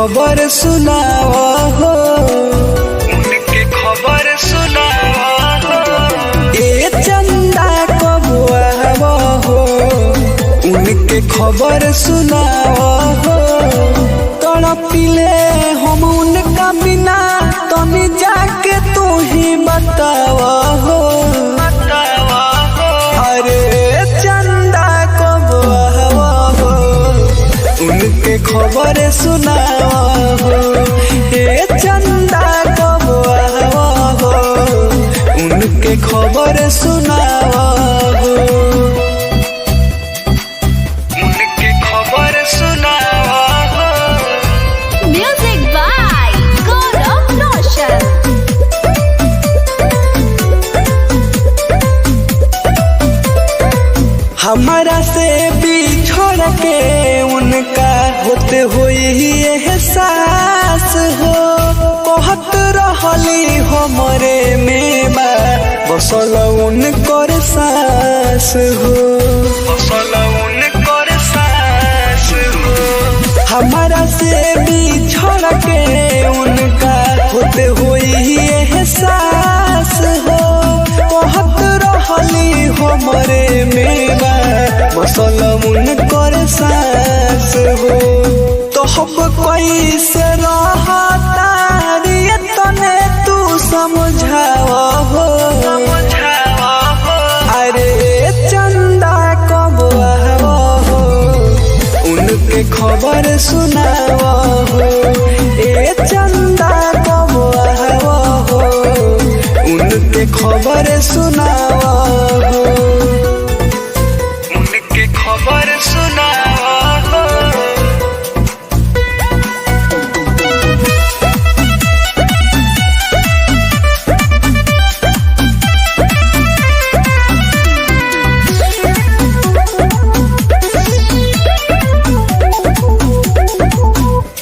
खबर सुनावा हो, उनके खबर सुनावा हो। ए चंदा कब आवा हो, उनके खबर सुनावा हो। तड़पिले हम उनका बिना, तनी जाके तू ही बतावा हो। अरे चंदा कब आवा हो, उनके खबर सुनावा हो। हे चंदा कब आवा हो, उनके खबर सुनावा हो, उनके खबर सुनावा हो। Music by Gaurav Roshan. हमारा से बिछड़ के उनका होते हुई एहसास हो। कहत रहली हमरे में बा बसल उनकर सास हो, बसल उनकर सास हो। हमारा से बिछड़ के उनका होते हुई एहसास हो। कहत रहली हमरे में बा बसल उनकर सास हो। तो हम कैसे रहता रे तने तू समझावा हो। अरे चंदा कब आवा हो, उनके खबर सुनावा हो। ए चंदा कब आवा हो, उनके खबर सुनावा हो, उनके खबर सुनावा हो।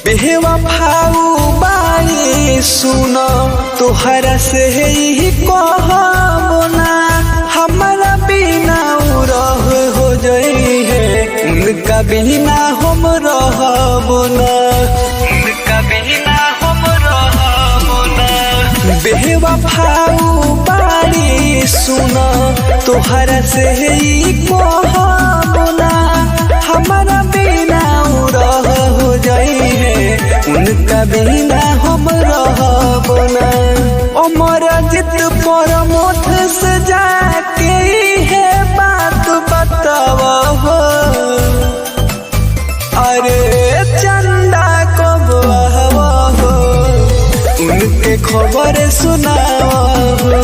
बेवफाऊ बाई सुन तोहरा से ही कहबो ना, हमारा बिना रह हो जई है, उनका बिना हम रहबो ना, उनका बिना हम रहबो ना। बेवफाऊ बाई सुन तोहरा से ही कहबो ना, हमारा बिना रह हो जई है, उनका बिना हम रहबो ना। अमर जित परमोथ से जाके है बात बतावा हो। अरे चंदा कब आवा हो, उनके खबर सुनावा हो।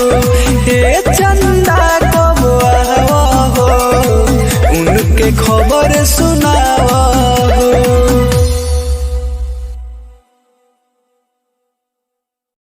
हे चंदा कब आवा हो, उनके खबर सुना